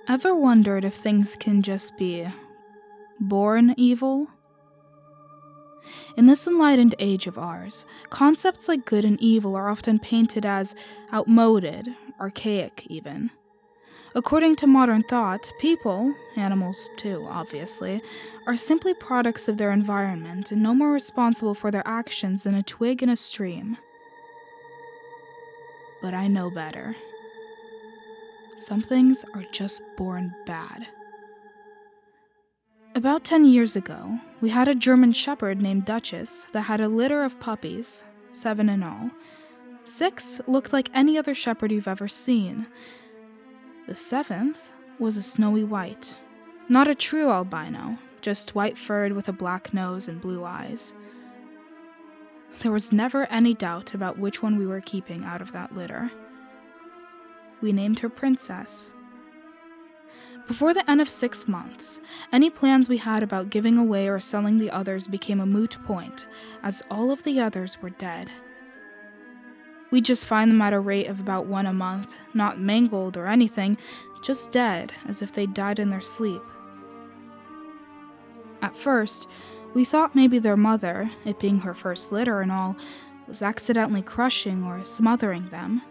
Ever wondered if things can just be born evil? In this enlightened age of ours, concepts like good and evil are often painted as outmoded, archaic even. According to modern thought, people, animals too, obviously, are simply products of their environment and no more responsible for their actions than a twig in a stream. But I know better. Some things are just born bad. About 10 years ago, we had a German shepherd named Duchess that had a litter of puppies, 7 in all. 6 looked like any other shepherd you've ever seen. The 7th was a snowy white. Not a true albino, just white-furred with a black nose and blue eyes. There was never any doubt about which one we were keeping out of that litter. We named her Princess. Before the end of 6 months, any plans we had about giving away or selling the others became a moot point, as all of the others were dead. We'd just find them at a rate of about 1 a month, not mangled or anything, just dead, as if they'd died in their sleep. At first, we thought maybe their mother, it being her first litter and all, was accidentally crushing or smothering them.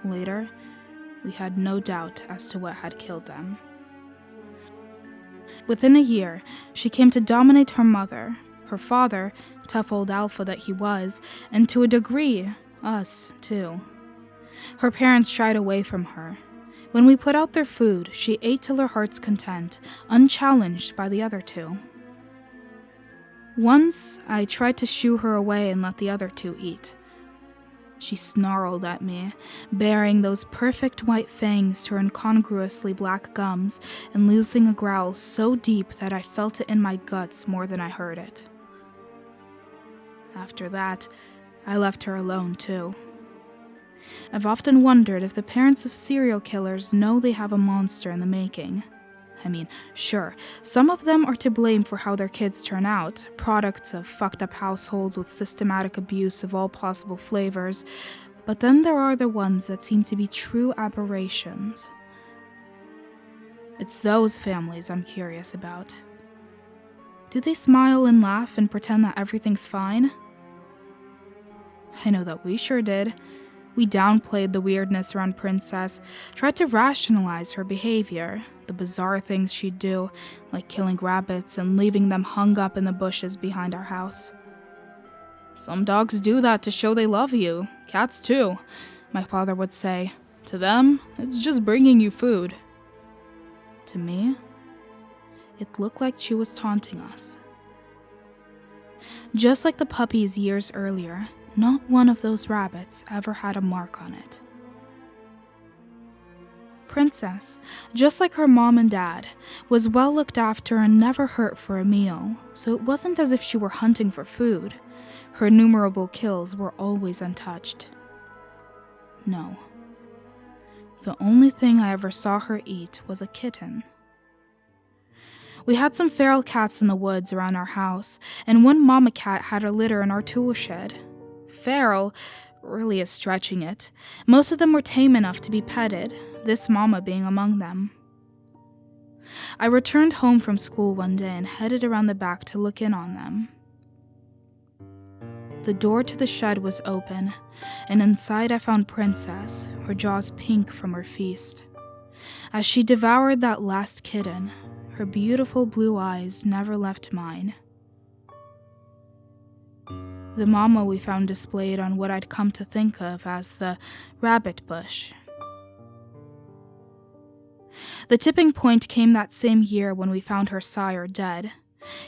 Later, we had no doubt as to what had killed them. Within a year, she came to dominate her mother, her father, tough old alpha that he was, and to a degree, us too. Her parents shied away from her. When we put out their food, she ate till her heart's content, unchallenged by the other 2. Once, I tried to shoo her away and let the other 2 eat. She snarled at me, baring those perfect white fangs to her incongruously black gums and losing a growl so deep that I felt it in my guts more than I heard it. After that, I left her alone too. I've often wondered if the parents of serial killers know they have a monster in the making. I mean, sure, some of them are to blame for how their kids turn out, products of fucked up households with systematic abuse of all possible flavors, but then there are the ones that seem to be true aberrations. It's those families I'm curious about. Do they smile and laugh and pretend that everything's fine? I know that we sure did. We downplayed the weirdness around Princess, tried to rationalize her behavior, the bizarre things she'd do, like killing rabbits and leaving them hung up in the bushes behind our house. Some dogs do that to show they love you. Cats too, my father would say. To them, it's just bringing you food. To me, it looked like she was taunting us. Just like the puppies years earlier, not one of those rabbits ever had a mark on it. Princess, just like her mom and dad, was well looked after and never hurt for a meal, so it wasn't as if she were hunting for food. Her innumerable kills were always untouched. No. The only thing I ever saw her eat was a kitten. We had some feral cats in the woods around our house, and one mama cat had a litter in our tool shed. Feral really is stretching it. Most of them were tame enough to be petted, this mama being among them. I returned home from school one day and headed around the back to look in on them. The door to the shed was open, and inside I found Princess, her jaws pink from her feast. As she devoured that last kitten, her beautiful blue eyes never left mine. The mama we found displayed on what I'd come to think of as the rabbit bush. The tipping point came that same year when we found her sire dead.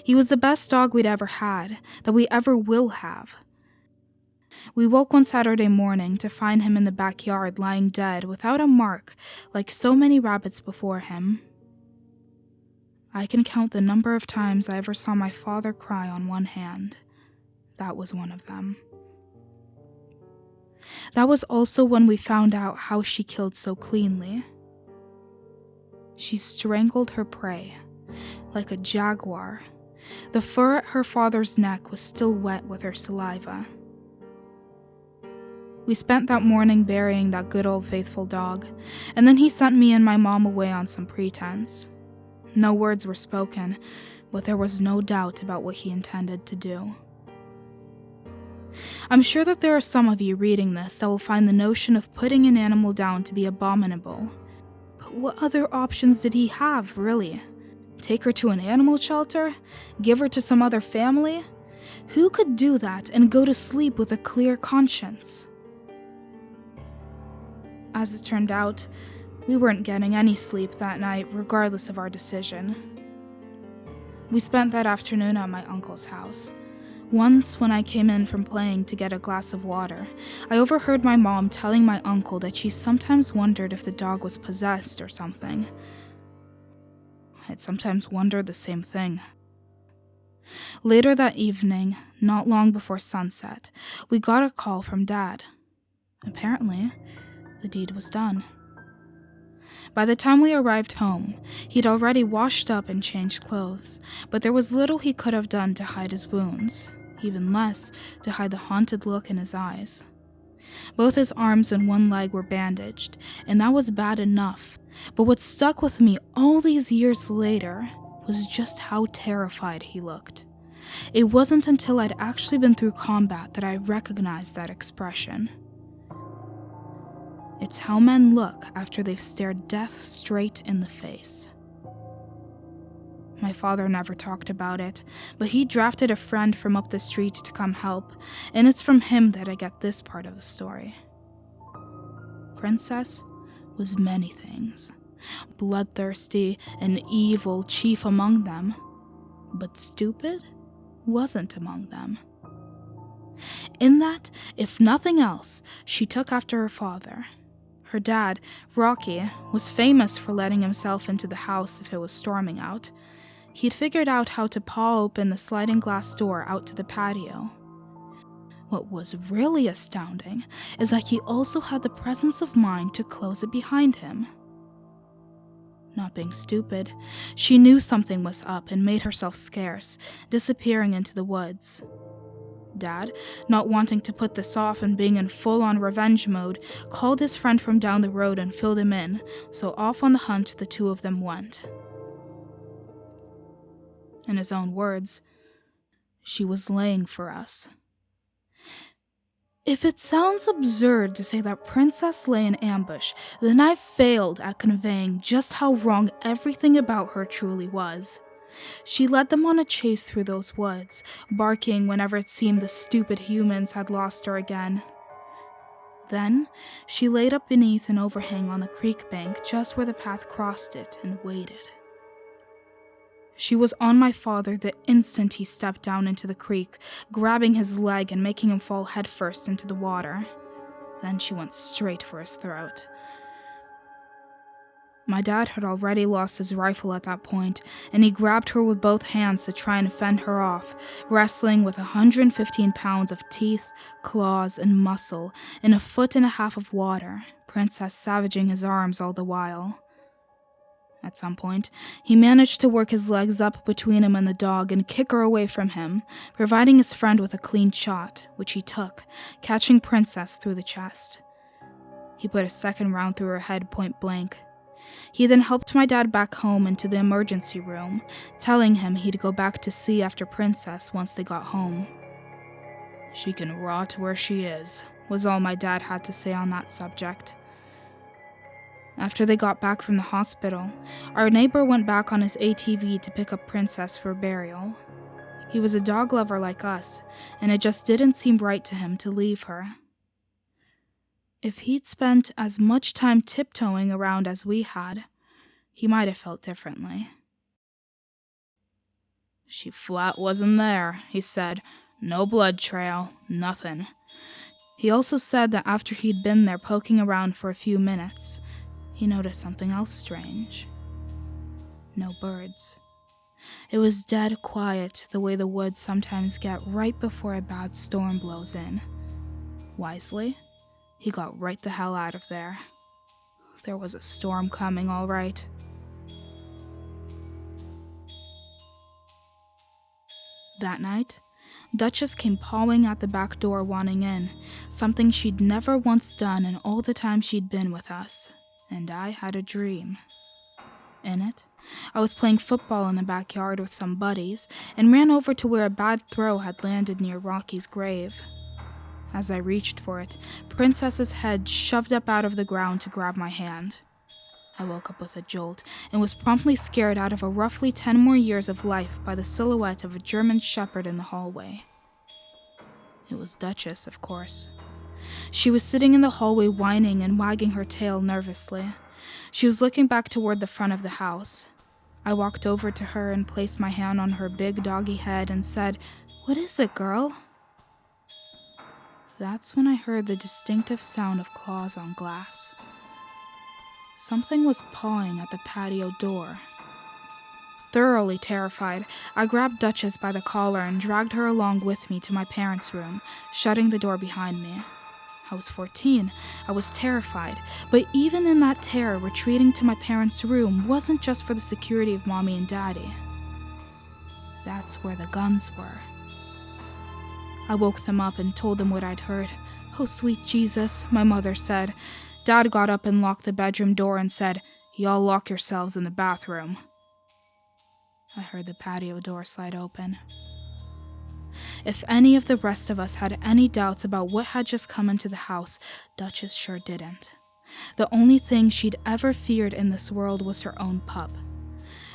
He was the best dog we'd ever had, that we ever will have. We woke one Saturday morning to find him in the backyard lying dead without a mark, like so many rabbits before him. I can count the number of times I ever saw my father cry on one hand. That was one of them. That was also when we found out how she killed so cleanly. She strangled her prey, like a jaguar. The fur at her father's neck was still wet with her saliva. We spent that morning burying that good old faithful dog, and then he sent me and my mom away on some pretense. No words were spoken, but there was no doubt about what he intended to do. I'm sure that there are some of you reading this that will find the notion of putting an animal down to be abominable. But what other options did he have, really? Take her to an animal shelter? Give her to some other family? Who could do that and go to sleep with a clear conscience? As it turned out, we weren't getting any sleep that night, regardless of our decision. We spent that afternoon at my uncle's house. Once, when I came in from playing to get a glass of water, I overheard my mom telling my uncle that she sometimes wondered if the dog was possessed or something. I'd sometimes wondered the same thing. Later that evening, not long before sunset, we got a call from Dad. Apparently, the deed was done. By the time we arrived home, he'd already washed up and changed clothes, but there was little he could have done to hide his wounds, even less to hide the haunted look in his eyes. Both his arms and one leg were bandaged, and that was bad enough, but what stuck with me all these years later was just how terrified he looked. It wasn't until I'd actually been through combat that I recognized that expression. It's how men look after they've stared death straight in the face. My father never talked about it, but he drafted a friend from up the street to come help, and it's from him that I get this part of the story. Princess was many things, bloodthirsty and evil chief among them, but stupid wasn't among them. In that, if nothing else, she took after her father. Her dad, Rocky, was famous for letting himself into the house if it was storming out. He'd figured out how to paw open the sliding glass door out to the patio. What was really astounding is that he also had the presence of mind to close it behind him. Not being stupid, she knew something was up and made herself scarce, disappearing into the woods. Dad, not wanting to put this off and being in full-on revenge mode, called his friend from down the road and filled him in, so off on the hunt the two of them went. In his own words, she was laying for us. If it sounds absurd to say that Princess lay in ambush, then I failed at conveying just how wrong everything about her truly was. She led them on a chase through those woods, barking whenever it seemed the stupid humans had lost her again. Then, she laid up beneath an overhang on the creek bank just where the path crossed it and waited. She was on my father the instant he stepped down into the creek, grabbing his leg and making him fall headfirst into the water. Then she went straight for his throat. My dad had already lost his rifle at that point, and he grabbed her with both hands to try and fend her off, wrestling with 115 pounds of teeth, claws, and muscle in 1.5 feet of water, Princess savaging his arms all the while. At some point, he managed to work his legs up between him and the dog and kick her away from him, providing his friend with a clean shot, which he took, catching Princess through the chest. He put a second round through her head point blank. He then helped my dad back home into the emergency room, telling him he'd go back to see after Princess once they got home. "She can rot where she is," was all my dad had to say on that subject. After they got back from the hospital, our neighbor went back on his ATV to pick up Princess for burial. He was a dog lover like us, and it just didn't seem right to him to leave her. If he'd spent as much time tiptoeing around as we had, he might have felt differently. "She flat wasn't there," he said. "No blood trail, nothing." He also said that after he'd been there poking around for a few minutes, he noticed something else strange. No birds. It was dead quiet the way the woods sometimes get right before a bad storm blows in. Wisely, he got right the hell out of there. There was a storm coming, all right. That night, Duchess came pawing at the back door wanting in, something she'd never once done in all the time she'd been with us. And I had a dream. In it, I was playing football in the backyard with some buddies and ran over to where a bad throw had landed near Rocky's grave. As I reached for it, Princess's head shoved up out of the ground to grab my hand. I woke up with a jolt and was promptly scared out of a roughly 10 more years of life by the silhouette of a German shepherd in the hallway. It was Duchess, of course. She was sitting in the hallway whining and wagging her tail nervously. She was looking back toward the front of the house. I walked over to her and placed my hand on her big doggy head and said, "What is it, girl?" That's when I heard the distinctive sound of claws on glass. Something was pawing at the patio door. Thoroughly terrified, I grabbed Duchess by the collar and dragged her along with me to my parents' room, shutting the door behind me. I was 14. I was terrified, but even in that terror, retreating to my parents' room wasn't just for the security of Mommy and Daddy. That's where the guns were. I woke them up and told them what I'd heard. "Oh, sweet Jesus," my mother said. Dad got up and locked the bedroom door and said, "Y'all lock yourselves in the bathroom." I heard the patio door slide open. If any of the rest of us had any doubts about what had just come into the house, Duchess sure didn't. The only thing she'd ever feared in this world was her own pup.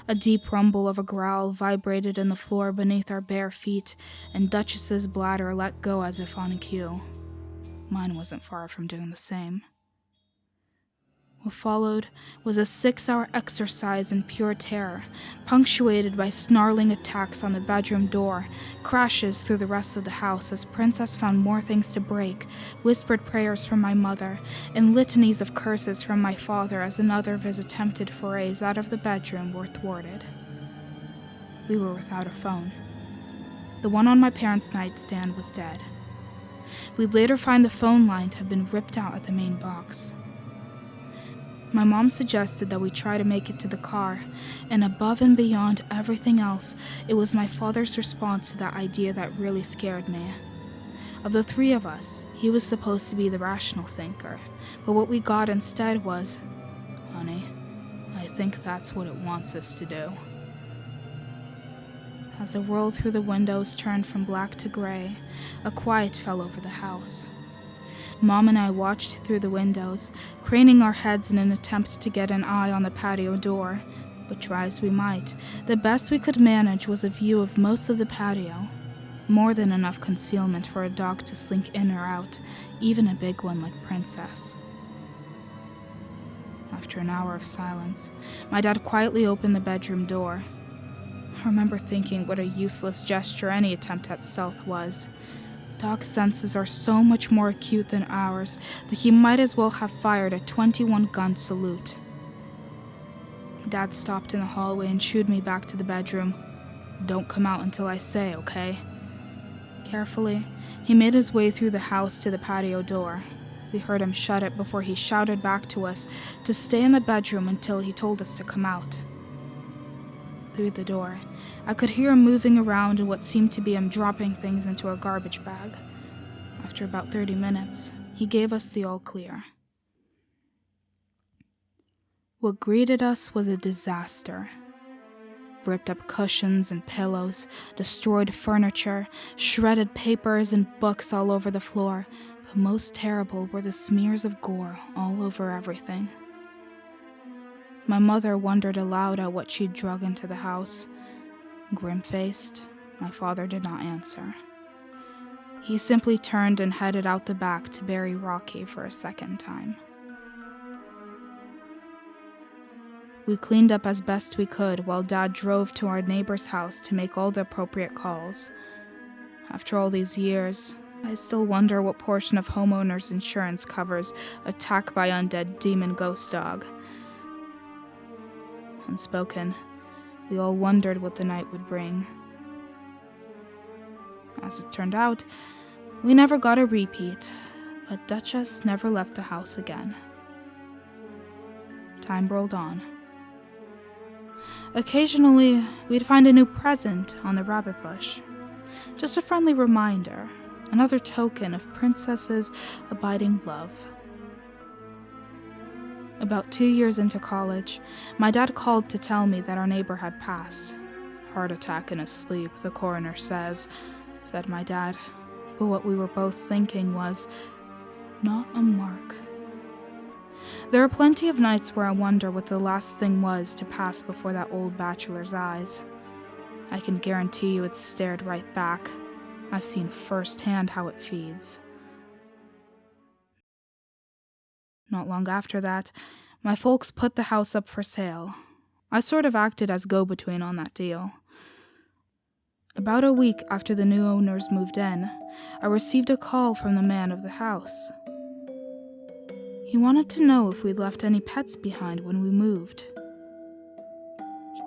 A deep rumble of a growl vibrated in the floor beneath our bare feet, and Duchess's bladder let go as if on cue. Mine wasn't far from doing the same. What followed was a 6-hour exercise in pure terror, punctuated by snarling attacks on the bedroom door, crashes through the rest of the house as Princess found more things to break, whispered prayers from my mother, and litanies of curses from my father as another of his attempted forays out of the bedroom were thwarted. We were without a phone. The one on my parents' nightstand was dead. We'd later find the phone line to have been ripped out at the main box. My mom suggested that we try to make it to the car, and above and beyond everything else, it was my father's response to that idea that really scared me. Of the three of us, he was supposed to be the rational thinker, but what we got instead was, "Honey, I think that's what it wants us to do." As the world through the windows turned from black to gray, a quiet fell over the house. Mom and I watched through the windows, craning our heads in an attempt to get an eye on the patio door, but try as we might, the best we could manage was a view of most of the patio. More than enough concealment for a dog to slink in or out, even a big one like Princess. After an hour of silence, my dad quietly opened the bedroom door. I remember thinking what a useless gesture any attempt at stealth was. Dog's senses are so much more acute than ours that he might as well have fired a 21-gun salute. Dad stopped in the hallway and shooed me back to the bedroom. "Don't come out until I say, okay?" Carefully, he made his way through the house to the patio door. We heard him shut it before he shouted back to us to stay in the bedroom until he told us to come out. Through the door, I could hear him moving around and what seemed to be him dropping things into a garbage bag. After about 30 minutes, he gave us the all clear. What greeted us was a disaster. Ripped up cushions and pillows, destroyed furniture, shredded papers and books all over the floor, but most terrible were the smears of gore all over everything. My mother wondered aloud at what she'd drug into the house. Grim-faced, my father did not answer. He simply turned and headed out the back to bury Rocky for a second time. We cleaned up as best we could while Dad drove to our neighbor's house to make all the appropriate calls. After all these years, I still wonder what portion of homeowners' insurance covers attack by undead demon ghost dog. Unspoken, we all wondered what the night would bring. As it turned out, we never got a repeat, but Duchess never left the house again. Time rolled on. Occasionally, we'd find a new present on the rabbit bush. Just a friendly reminder, another token of Princess's abiding love. About 2 years into college, my dad called to tell me that our neighbor had passed. Heart attack in his sleep, the coroner says, said my dad. But what we were both thinking was, not a mark. There are plenty of nights where I wonder what the last thing was to pass before that old bachelor's eyes. I can guarantee you it stared right back. I've seen firsthand how it feeds. Not long after that, my folks put the house up for sale. I sort of acted as go-between on that deal. About a week after the new owners moved in, I received a call from the man of the house. He wanted to know if we'd left any pets behind when we moved.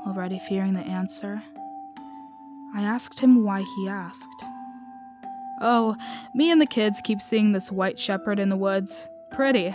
Already fearing the answer, I asked him why he asked. "Oh, me and the kids keep seeing this white shepherd in the woods. Pretty."